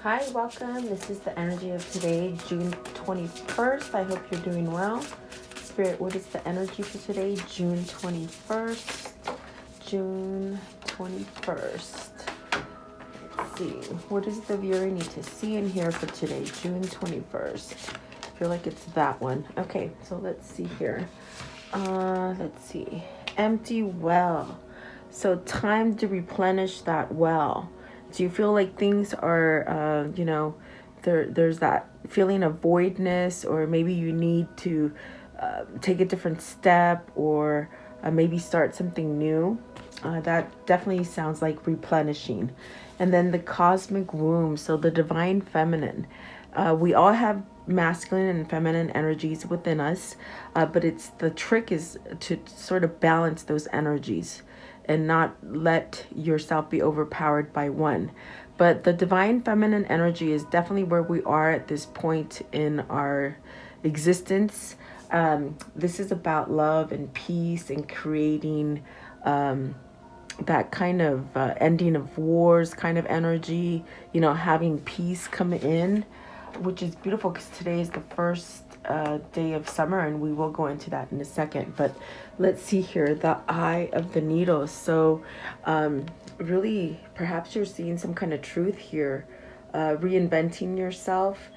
Hi, welcome. This is the energy of today, June 21st. I hope you're doing well. Spirit, what is the energy for today, June 21st? June 21st. Let's see. What does the viewer need to see in here for today, June 21st? I feel like it's that one. Okay, so let's see here. Let's see. Empty well. So time to replenish that well. Do you feel like things are, there's that feeling of voidness, or maybe you need to take a different step, or maybe start something new? That definitely sounds like replenishing. And then the cosmic womb, so the divine feminine. We all have masculine and feminine energies within us, but the trick is to sort of balance those energies and not let yourself be overpowered by one. But the divine feminine energy is definitely where we are at this point in our existence. This is about love and peace and creating that kind of ending of wars kind of energy, having peace come in, which is beautiful because today is the first day of summer, and we will go into that in a second. But let's see here, the eye of the needle. So really, perhaps you're seeing some kind of truth here, reinventing yourself.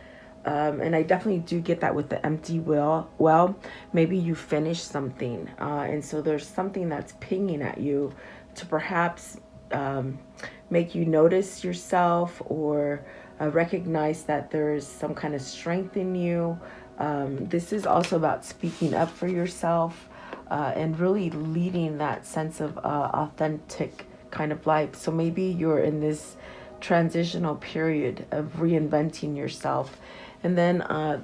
And I definitely do get that with the empty well, maybe you finished something, and so there's something that's pinging at you to perhaps make you notice yourself, or recognize that there is some kind of strength in you. This is also about speaking up for yourself, and really leading that sense of authentic kind of life. So maybe you're in this transitional period of reinventing yourself. And then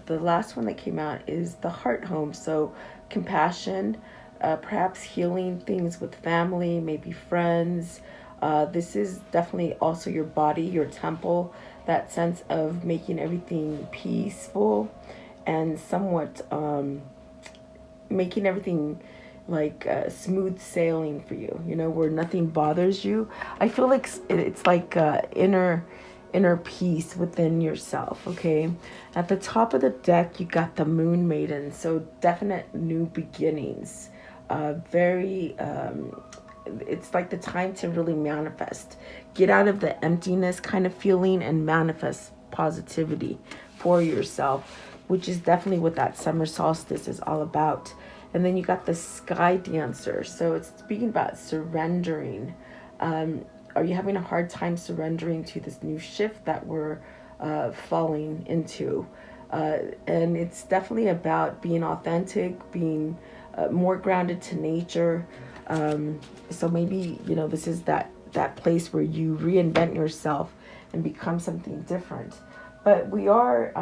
the last one that came out is the heart home. So compassion, perhaps healing things with family, maybe friends. This is definitely also your body, your temple, that sense of making everything peaceful and somewhat making everything like smooth sailing for you, where nothing bothers you. I feel like it's like inner peace within yourself. Okay, at the top of the deck you got the moon maiden, so definite new beginnings. Very it's like the time to really manifest, get out of the emptiness kind of feeling and manifest positivity for yourself, which is definitely what that summer solstice is all about. And then you got the sky dancer, so it's speaking about surrendering. Are you having a hard time surrendering to this new shift that we're falling into? And it's definitely about being authentic, being more grounded to nature. So maybe, this is that place where you reinvent yourself and become something different. But we are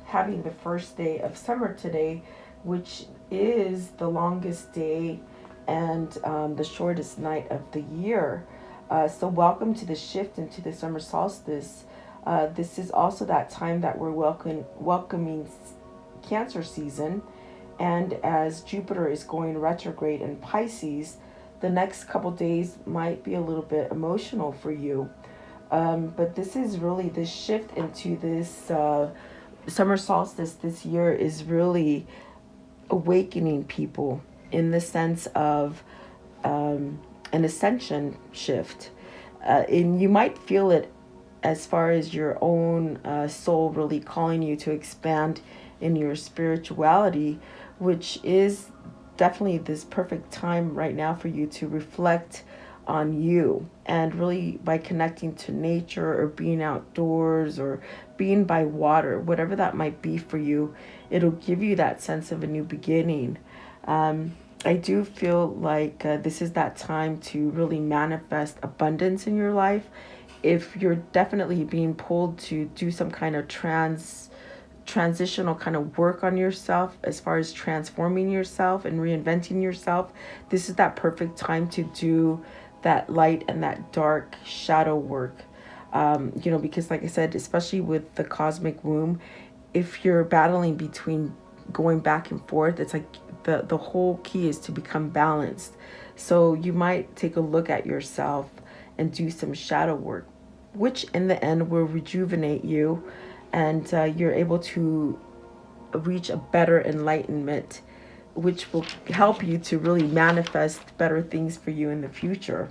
having the first day of summer today, which is the longest day and the shortest night of the year. So welcome to the shift into the summer solstice. This is also that time that we're welcoming Cancer season. And as Jupiter is going retrograde in Pisces, the next couple days might be a little bit emotional for you. But this is really this shift into this summer solstice this year is really awakening people in the sense of an ascension shift. And you might feel it as far as your own soul really calling you to expand in your spirituality, which is definitely this perfect time right now for you to reflect on you, and really by connecting to nature or being outdoors or being by water, whatever that might be for you, it'll give you that sense of a new beginning. I do feel like this is that time to really manifest abundance in your life. If you're definitely being pulled to do some kind of transitional kind of work on yourself, as far as transforming yourself and reinventing yourself, this is that perfect time to do that light and that dark shadow work. Because like I said, especially with the cosmic womb, if you're battling between going back and forth, it's like the whole key is to become balanced. So you might take a look at yourself and do some shadow work which in the end will rejuvenate you, and you're able to reach a better enlightenment, which will help you to really manifest better things for you in the future.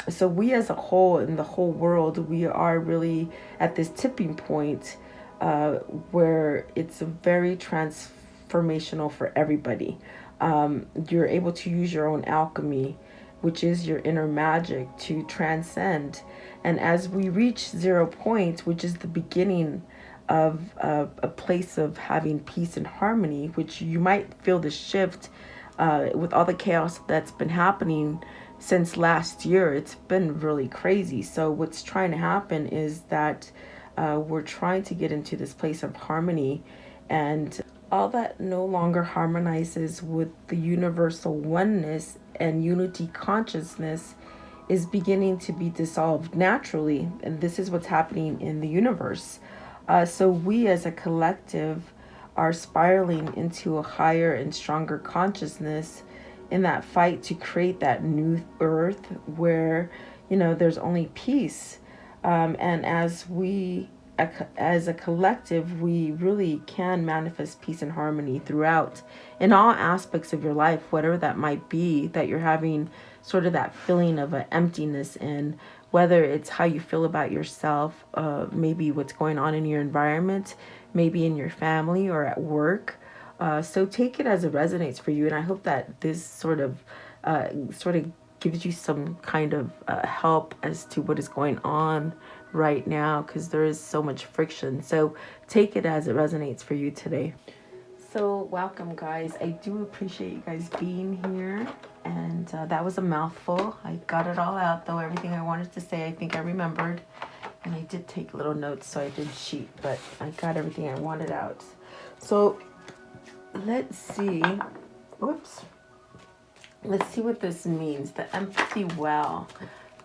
So we as a whole, in the whole world, we are really at this tipping point where it's very transformational for everybody. You're able to use your own alchemy, which is your inner magic, to transcend. And as we reach 0 point, which is the beginning of a place of having peace and harmony, which you might feel the shift with all the chaos that's been happening since last year. It's been really crazy. So what's trying to happen is that we're trying to get into this place of harmony, and all that no longer harmonizes with the universal oneness and unity consciousness is beginning to be dissolved naturally. And this is what's happening in the universe. So we as a collective are spiraling into a higher and stronger consciousness in that fight to create that new earth where, there's only peace. And as a collective, we really can manifest peace and harmony throughout in all aspects of your life, whatever that might be, that you're having sort of that feeling of an emptiness in, whether it's how you feel about yourself, maybe what's going on in your environment, maybe in your family or at work. So take it as it resonates for you. And I hope that this sort of gives you some kind of help as to what is going on right now, because there is so much friction. So take it as it resonates for you today. So welcome, guys. I do appreciate you guys being here. And that was a mouthful. I got it all out, though. Everything I wanted to say, I think I remembered. And I did take little notes, so I did cheat. But I got everything I wanted out. So let's see. Whoops. Let's see what this means. The empty well.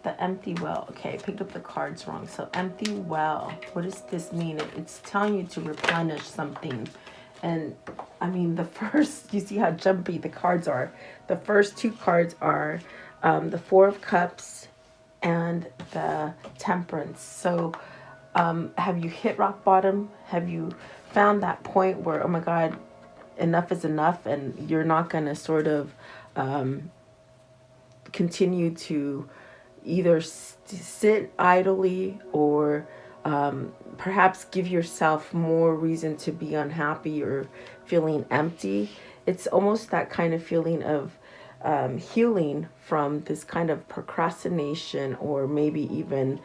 The empty well. Okay, I picked up the cards wrong. So empty well. What does this mean? It's telling you to replenish something. And I mean, the first, you see how jumpy the cards are. The first two cards are the Four of Cups and the Temperance. So have you hit rock bottom? Have you found that point where, oh my God, enough is enough, and you're not going to sort of continue to either sit idly or perhaps give yourself more reason to be unhappy or feeling empty? It's almost that kind of feeling of healing from this kind of procrastination, or maybe even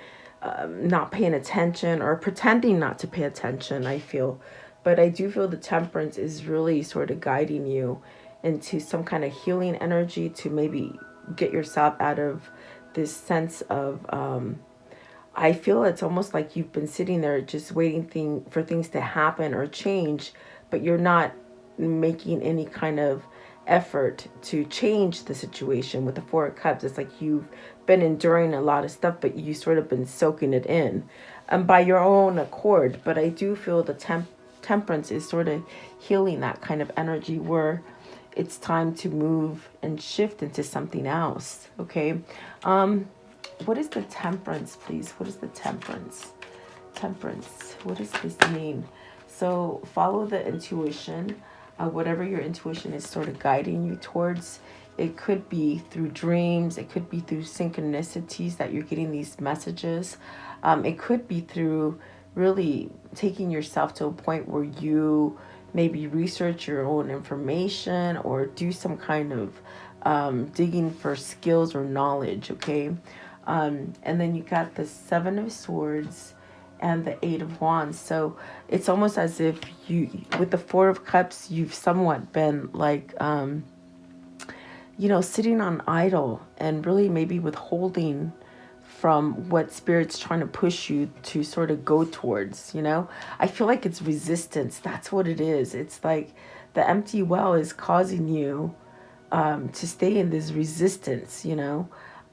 not paying attention or pretending not to pay attention, I feel. But I do feel the Temperance is really sort of guiding you into some kind of healing energy to maybe get yourself out of this sense of I feel it's almost like you've been sitting there just waiting for things to happen or change, but you're not making any kind of effort to change the situation. With the Four of Cups, it's like you've been enduring a lot of stuff, but you sort of been soaking it in by your own accord. But I do feel the Temperance is sort of healing that kind of energy where it's time to move and shift into something else. Okay. What is the Temperance, please? What is the Temperance? Temperance. What does this mean? So follow the intuition, whatever your intuition is sort of guiding you towards. It could be through dreams. It could be through synchronicities that you're getting these messages. It could be through really taking yourself to a point where you maybe research your own information or do some kind of digging for skills or knowledge, okay? And then you got the Seven of Swords and the Eight of Wands. So it's almost as if you, with the Four of Cups, you've somewhat been like, sitting on idle and really maybe withholding from what Spirit's trying to push you to sort of go towards, I feel like it's resistance. That's what it is. It's like the empty well is causing you to stay in this resistance,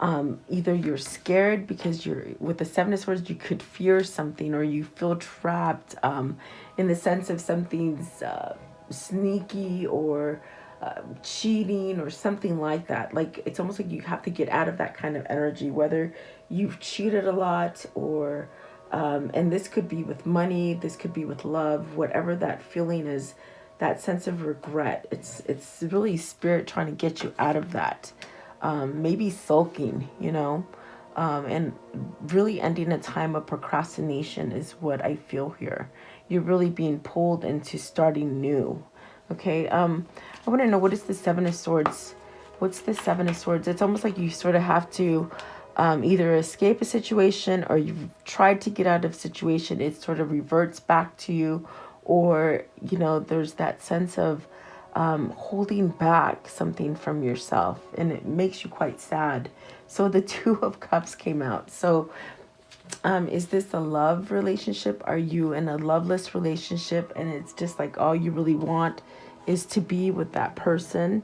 either you're scared because with the Seven of Swords, you could fear something, or you feel trapped in the sense of something's sneaky or cheating or something like that. Like it's almost like you have to get out of that kind of energy, whether you've cheated a lot, or and this could be with money, this could be with love, whatever that feeling is, that sense of regret. It's really spirit trying to get you out of that. Maybe sulking, and really ending a time of procrastination is what I feel here. You're really being pulled into starting new. Okay. I want to know, what is the Seven of Swords? What's the Seven of Swords? It's almost like you sort of have to either escape a situation, or you've tried to get out of a situation. It sort of reverts back to you, or, there's that sense of holding back something from yourself, and it makes you quite sad. So the Two of Cups came out. So is this a love relationship? Are you in a loveless relationship, and it's just like all you really want is to be with that person?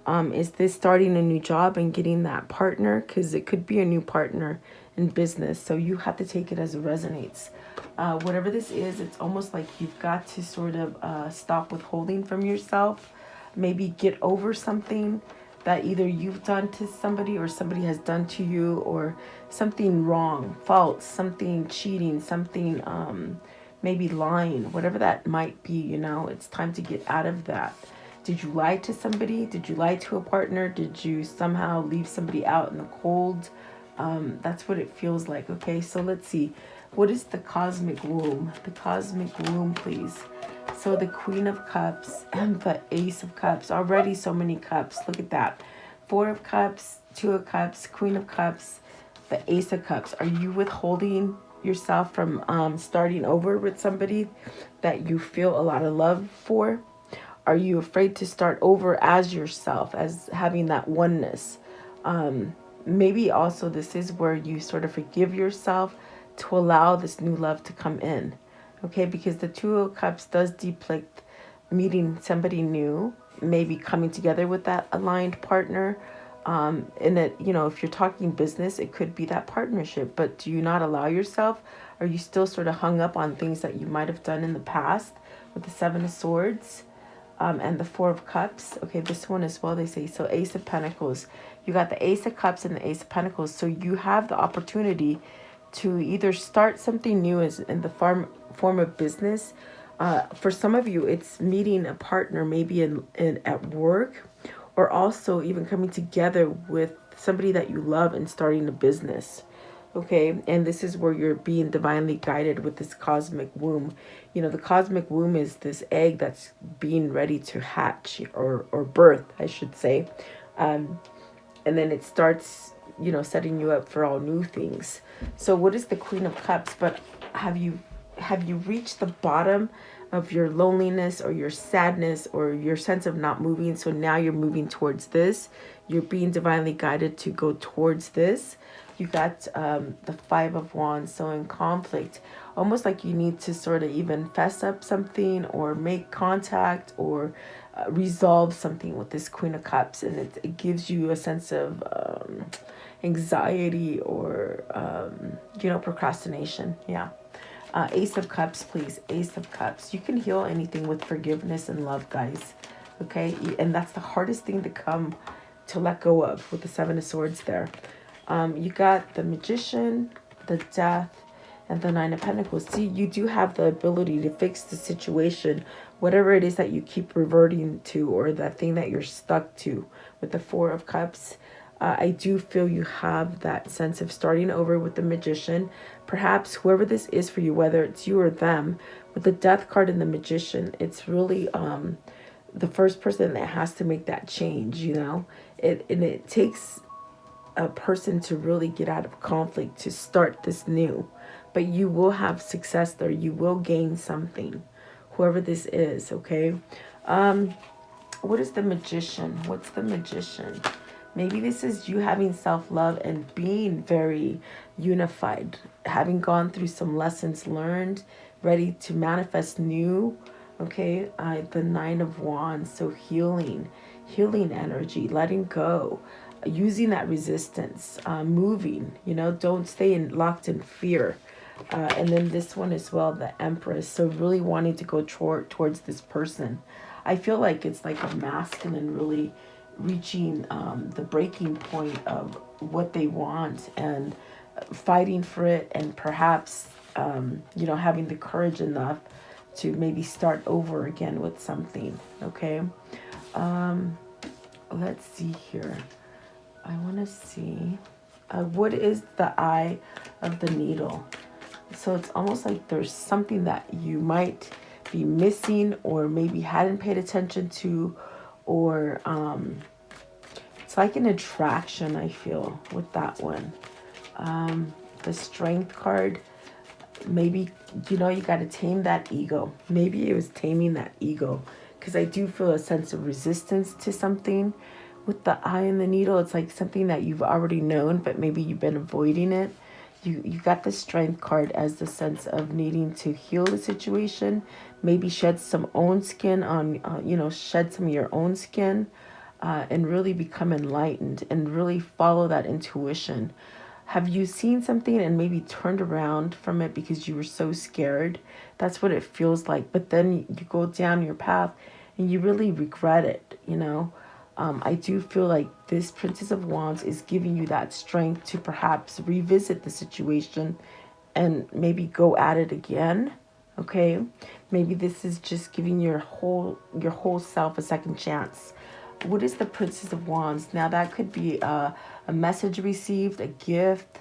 Is this starting a new job and getting that partner? Because it could be a new partner in business. So you have to take it as it resonates. Whatever this is, it's almost like you've got to sort of stop withholding from yourself. Maybe get over something that either you've done to somebody or somebody has done to you, or something wrong, false, something cheating, something maybe lying, whatever that might be, it's time to get out of that. Did you lie to somebody? Did you lie to a partner? Did you somehow leave somebody out in the cold? That's what it feels like. Okay, so let's see. What is the cosmic womb? The cosmic womb, please. So the Queen of Cups and the Ace of Cups. Already so many cups. Look at that. Four of Cups, Two of Cups, Queen of Cups, the Ace of Cups. Are you withholding yourself from starting over with somebody that you feel a lot of love for? Are you afraid to start over as yourself, as having that oneness? Maybe also this is where you sort of forgive yourself to allow this new love to come in. Okay, because the Two of Cups does depict meeting somebody new, maybe coming together with that aligned partner. And it, if you're talking business, it could be that partnership. But do you not allow yourself? Are you still sort of hung up on things that you might have done in the past with the Seven of Swords? And the Four of Cups. Okay, this one as well, they say. So Ace of Pentacles. You got the Ace of Cups and the Ace of Pentacles. So you have the opportunity to either start something new as in the form of business. For some of you, it's meeting a partner maybe in at work, or also even coming together with somebody that you love and starting a business. Okay, and this is where you're being divinely guided with this cosmic womb. The cosmic womb is this egg that's being ready to hatch or birth, I should say. And then it starts, setting you up for all new things. So what is the Queen of Cups? But have you reached the bottom of your loneliness or your sadness or your sense of not moving? So now you're moving towards this. You're being divinely guided to go towards this. You got the Five of Wands. So in conflict, almost like you need to sort of even fess up something or make contact or resolve something with this Queen of Cups. And it gives you a sense of anxiety or, procrastination. Yeah. Ace of Cups, please. Ace of Cups. You can heal anything with forgiveness and love, guys. Okay? And that's the hardest thing to let go of with the Seven of Swords there. You got the Magician, the Death, and the Nine of Pentacles. See, you do have the ability to fix the situation, whatever it is that you keep reverting to, or that thing that you're stuck to with the Four of Cups. I do feel you have that sense of starting over with the Magician. Perhaps whoever this is for you, whether it's you or them, with the Death card and the Magician, it's really the first person that has to make that change, it takes a person to really get out of conflict to start this new. But you will have success there. You will gain something, whoever this is, okay? What is the Magician? What's the Magician? Maybe this is you having self-love and being very unified, having gone through some lessons learned, ready to manifest new, okay? The Nine of Wands, so healing energy, letting go, using that resistance, moving, don't stay locked in fear. And then this one as well, the Empress, so really wanting to go towards this person. I feel like it's like a masculine really reaching the breaking point of what they want and fighting for it, and perhaps, having the courage enough to maybe start over again with something. Okay. Let's see here. I want to see. What is the eye of the needle? So it's almost like there's something that you might be missing, or maybe hadn't paid attention to, or it's like an attraction, I feel, with that one. The strength card, maybe, you got to tame that ego. Maybe it was taming that ego, because I do feel a sense of resistance to something. With the eye and the needle, it's like something that you've already known, but maybe you've been avoiding it. You got the strength card as the sense of needing to heal the situation, maybe shed some own skin on, shed some of your own skin, and really become enlightened and really follow that intuition. Have you seen something and maybe turned around from it because you were so scared? That's what it feels like. But then you go down your path and you really regret it. I do feel like this Princess of Wands is giving you that strength to perhaps revisit the situation and maybe go at it again. Okay, maybe this is just giving your whole self a second chance. What is the Princess of Wands? Now that could be a message received, a gift,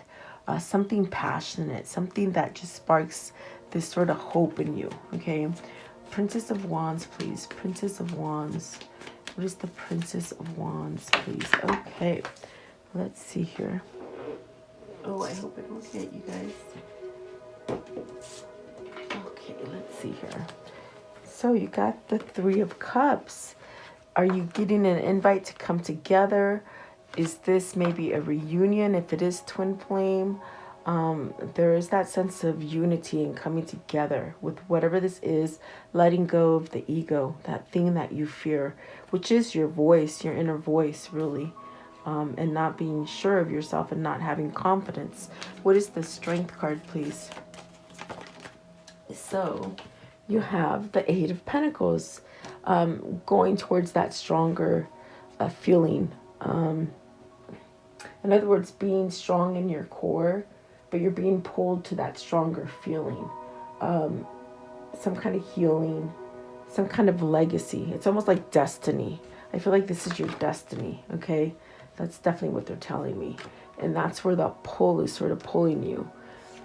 something passionate, something that just sparks this sort of hope in you. Okay, Princess of Wands, please. Princess of Wands. What is the Princess of Wands, please? Okay, let's see here. Oh, I hope I don't get you guys. Okay, let's see here. So you got the Three of Cups. Are you getting an invite to come together? Is this maybe a reunion? If it is twin flame, there is that sense of unity and coming together with whatever this is, letting go of the ego, that thing that you fear, which is your voice, your inner voice, really, and not being sure of yourself and not having confidence. What is the Strength card, please? So you have the Eight of Pentacles, going towards that stronger feeling. In other words, being strong in your core, but you're being pulled to that stronger feeling. Some kind of healing, some kind of legacy. It's almost like destiny. I feel like this is your destiny, okay? That's definitely what they're telling me. And that's where the pull is sort of pulling you.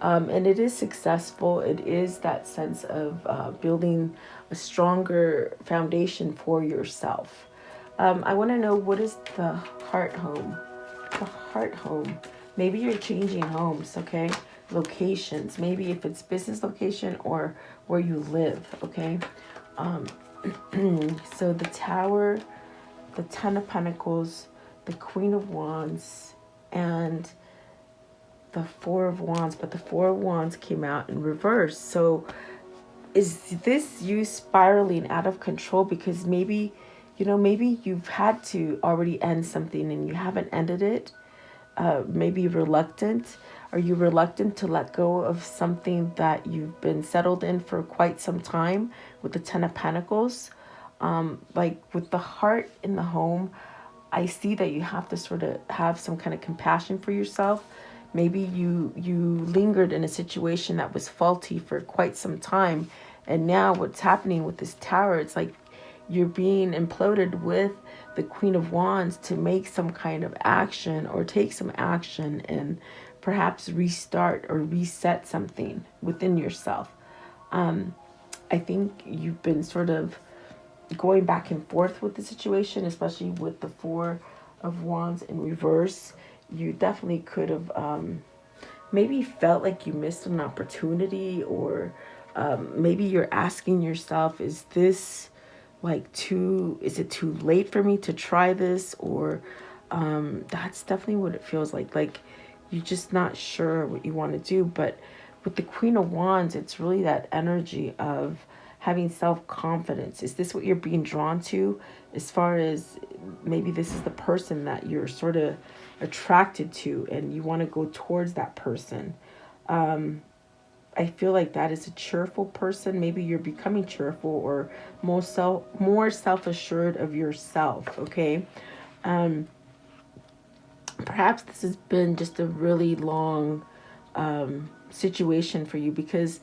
And it is successful. It is that sense of building a stronger foundation for yourself. I want to know, what is the heart home? The heart home. Maybe you're changing homes, okay? Locations. Maybe if it's business location or where you live, okay? So the Tower, the Ten of Pentacles, the Queen of Wands, and the Four of Wands. But the Four of Wands came out in reverse. So is this you spiraling out of control? Because maybe, maybe you've had to already end something and you haven't ended it. Maybe reluctant. Are you reluctant to let go of something that you've been settled in for quite some time with the Ten of Pentacles? Like with the heart in the home, I see that you have to sort of have some kind of compassion for yourself. Maybe you lingered in a situation that was faulty for quite some time. And now what's happening with this Tower, it's like you're being imploded with the Queen of Wands to make some kind of action or take some action and perhaps restart or reset something within yourself. I think you've been sort of going back and forth with the situation, especially with the Four of Wands in reverse. You definitely could have maybe felt like you missed an opportunity, or maybe you're asking yourself, is this is it too late for me to try this? Or that's definitely what it feels like you're just not sure what you want to do. But with the Queen of Wands, it's really that energy of having self-confidence. Is this what you're being drawn to, as far as maybe this is the person that you're sort of attracted to and you want to go towards that person? I feel like that is a cheerful person. Maybe you're becoming cheerful or more self-assured of yourself, okay? Perhaps this has been just a really long situation for you, because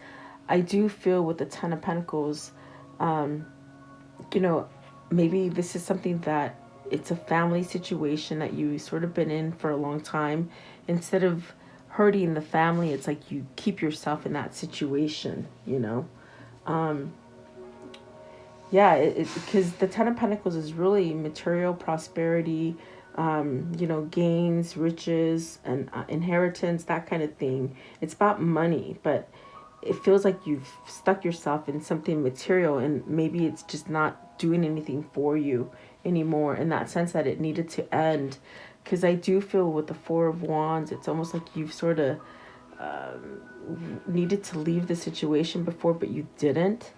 I do feel with the Ten of Pentacles, you know, maybe this is something that it's a family situation that you sort of been in for a long time. Instead of hurting the family, it's like you keep yourself in that situation, you know. Yeah, because the Ten of Pentacles is really material prosperity, you know, gains, riches, and inheritance, that kind of thing. It's about money, but it feels like you've stuck yourself in something material, and maybe it's just not doing anything for you anymore, in that sense that it needed to end. Because I do feel with the Four of Wands, it's almost like you've sort of needed to leave the situation before, but you didn't.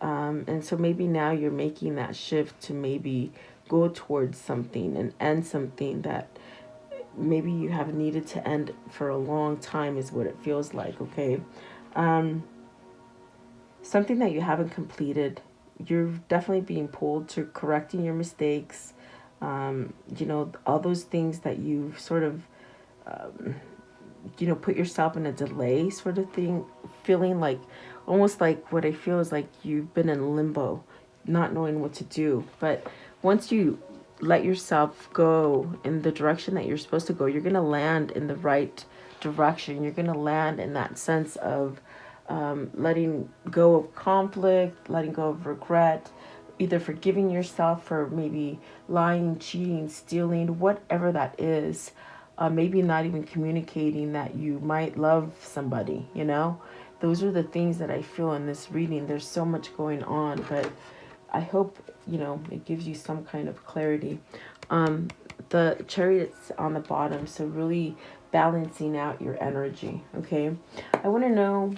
And so maybe now you're making that shift to maybe go towards something and end something that maybe you have needed to end for a long time, is what it feels like, okay? Something that you haven't completed, you're definitely being pulled to correcting your mistakes. You know, all those things that you sort of, you know, put yourself in a delay sort of thing, feeling like, almost like what I feel is like you've been in limbo, not knowing what to do. But once you let yourself go in the direction that you're supposed to go, you're going to land in the right direction. You're going to land in that sense of letting go of conflict, letting go of regret, either forgiving yourself for maybe lying, cheating, stealing, whatever that is. Maybe not even communicating that you might love somebody, you know. Those are the things that I feel in this reading. There's so much going on, but I hope, you know, it gives you some kind of clarity. The Chariot's on the bottom, so really balancing out your energy, okay? I want to know,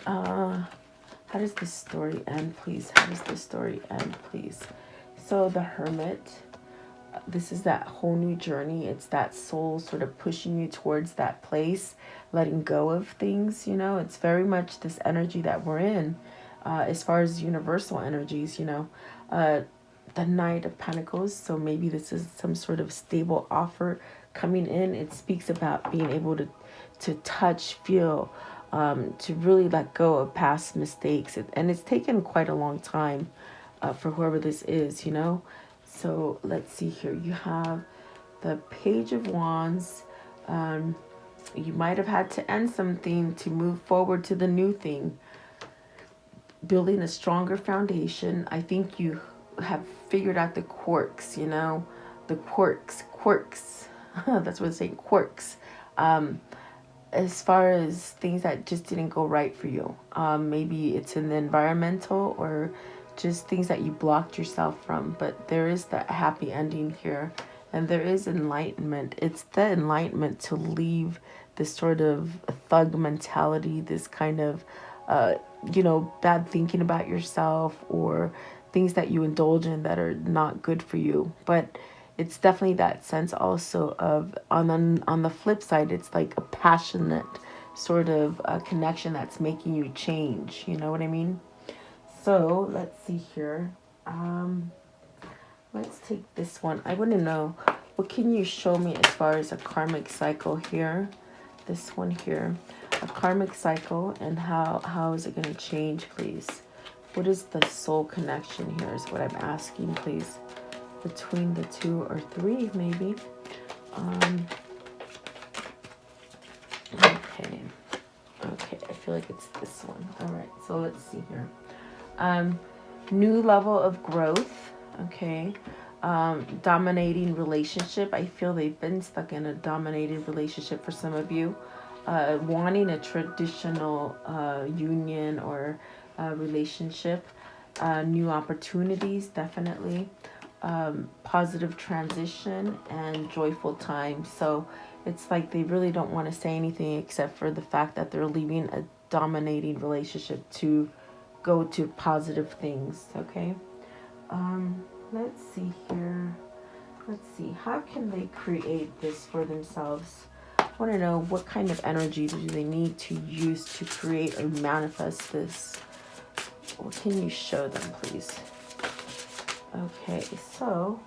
how does this story end, please? How does this story end, please? So the Hermit, this is that whole new journey. It's that soul sort of pushing you towards that place, letting go of things, you know. It's very much this energy that we're in, as far as universal energies, you know. The Knight of Pentacles, so maybe this is some sort of stable offer coming in. It speaks about being able to touch, feel, to really let go of past mistakes. And it's taken quite a long time for whoever this is, you know. So let's see here. You have the Page of Wands. You might have had to end something to move forward to the new thing. Building a stronger foundation. I think you have figured out the quirks, you know. The quirks. That's what it's saying, quirks. As far as things that just didn't go right for you. Maybe it's in the environmental or just things that you blocked yourself from, but there is that happy ending here, and there is enlightenment. It's the enlightenment to leave this sort of thug mentality, this kind of you know, bad thinking about yourself, or things that you indulge in that are not good for you. But it's definitely that sense also of, on the flip side, it's like a passionate sort of connection that's making you change, you know what I mean? So let's see here. Let's take this one. I want to know, what can you show me as far as a karmic cycle here? This one here, a karmic cycle, and how is it going to change, please? What is the soul connection here is what I'm asking, please. Between the 2 or 3, maybe. Okay. Okay, I feel like it's this one. All right, so let's see here. New level of growth, okay. Dominating relationship. I feel they've been stuck in a dominated relationship for some of you. Wanting a traditional union or relationship. New opportunities, definitely. Positive transition and joyful time. So it's like they really don't want to say anything except for the fact that they're leaving a dominating relationship to go to positive things, okay? Let's see here. Let's see. How can they create this for themselves? I want to know, what kind of energy do they need to use to create or manifest this? What can you show them, please? Okay, so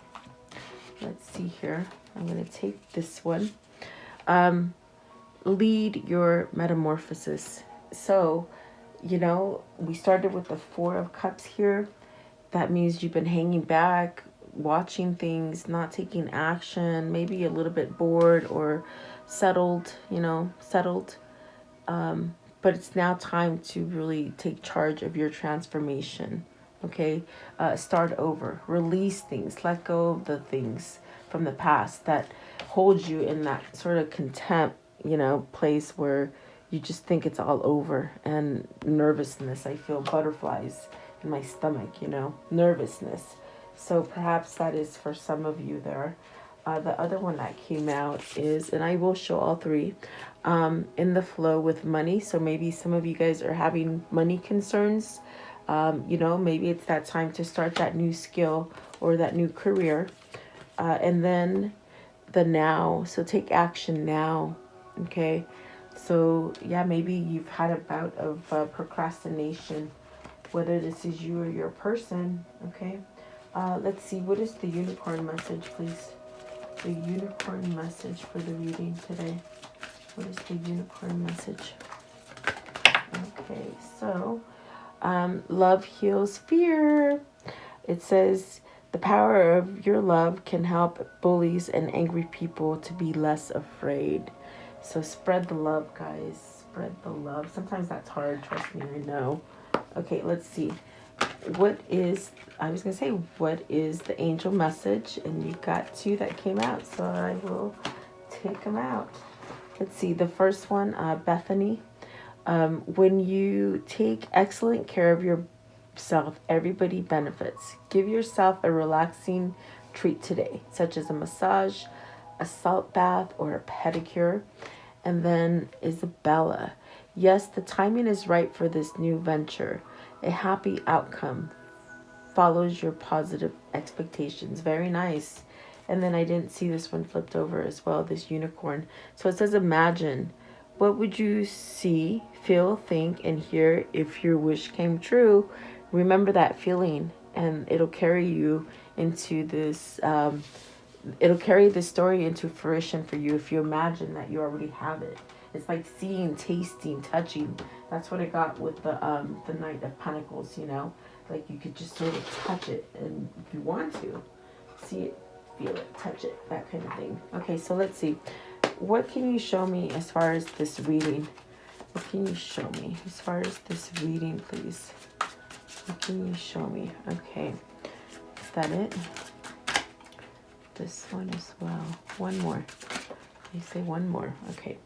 let's see here. I'm going to take this one. lead your metamorphosis. So, you know, we started with the Four of Cups here. That means you've been hanging back, watching things, not taking action, maybe a little bit bored or settled, settled. But it's now time to really take charge of your transformation. Okay, start over, release things, let go of the things from the past that hold you in that sort of contempt, place where you just think it's all over. And nervousness, I feel butterflies in my stomach, nervousness. So perhaps that is for some of you there. The other one that came out is, and I will show all three, in the flow with money. So maybe some of you guys are having money concerns. Maybe it's that time to start that new skill or that new career. And then the now. So take action now. Okay. So yeah, maybe you've had a bout of procrastination, whether this is you or your person. Okay. Let's see. What is the unicorn message, please? The unicorn message for the reading today. What is the unicorn message? Okay, so love heals fear. It says the power of your love can help bullies and angry people to be less afraid. So spread the love, guys. Spread the love. Sometimes that's hard, trust me, I know. Okay, let's see. What is the angel message? And you got two that came out, so I will take them out. Let's see, the first one, Bethany. When you take excellent care of yourself, everybody benefits. Give yourself a relaxing treat today, such as a massage, a salt bath, or a pedicure. And then Isabella. Yes, the timing is right for this new venture. A happy outcome follows your positive expectations. Very nice. And then I didn't see this one flipped over as well, this unicorn. So it says, imagine. What would you see, feel, think, and hear if your wish came true? Remember that feeling, and it'll carry you into this, it'll carry this story into fruition for you if you imagine that you already have it. It's like seeing, tasting, touching. That's what I got with the Knight of Pentacles, Like you could just sort of touch it, and if you want to, see it, feel it, touch it, that kind of thing. Okay, so let's see. What can you show me as far as this reading? What can you show me as far as this reading, please? What can you show me? Okay, is that it? This one as well. One more. You say one more. Okay.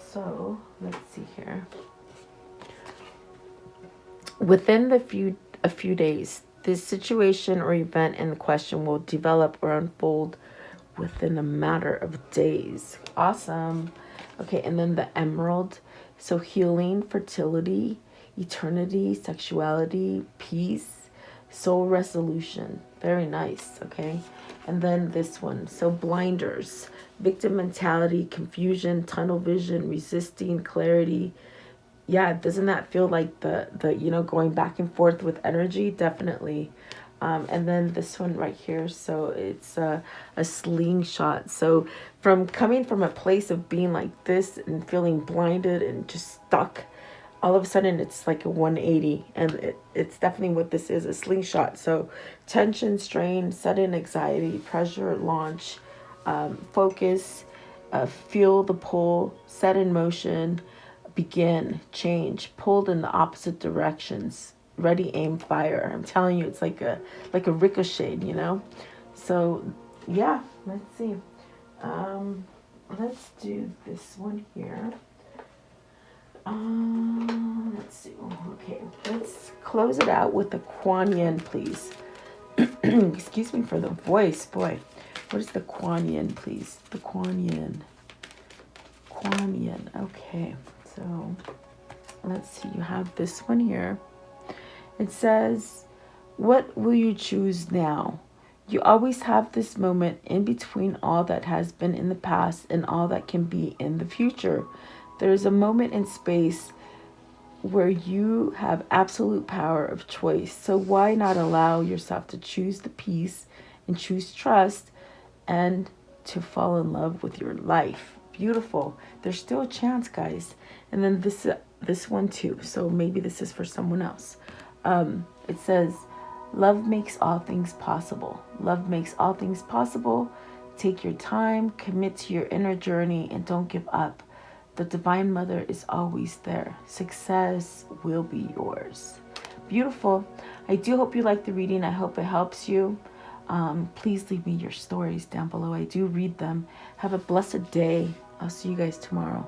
So let's see here. Within a few days, this situation or event in question will develop or unfold within a matter of days. Awesome. Okay, and then the emerald. So healing, fertility, eternity, sexuality, peace, soul resolution. Very nice. Okay. And then this one. So blinders, victim mentality, confusion, tunnel vision, resisting, clarity. Yeah, doesn't that feel like the going back and forth with energy? Definitely. And then this one right here, so it's a slingshot. So coming from a place of being like this and feeling blinded and just stuck, all of a sudden it's like a 180. And it's definitely what this is, a slingshot. So tension, strain, sudden anxiety, pressure, launch, focus, feel the pull, set in motion, begin, change, pulled in the opposite directions, ready, aim, fire. I'm telling you, it's like a ricochet, So yeah, let's see. Let's do this one here. Let's see. Okay, let's close it out with the Kuan Yin, please. Excuse me for the voice, boy. What is the Kuan Yin, please? The Kuan Yin. Kuan Yin. Okay, so let's see. You have this one here. It says, what will you choose now? You always have this moment in between all that has been in the past and all that can be in the future. There is a moment in space where you have absolute power of choice. So why not allow yourself to choose the peace and choose trust and to fall in love with your life. Beautiful. There's still a chance, guys. And then this one too. So maybe this is for someone else. It says, love makes all things possible. Love makes all things possible. Take your time, commit to your inner journey, and don't give up. The Divine Mother is always there. Success will be yours. Beautiful. I do hope you like the reading. I hope it helps you. Please leave me your stories down below. I do read them. Have a blessed day. I'll see you guys tomorrow.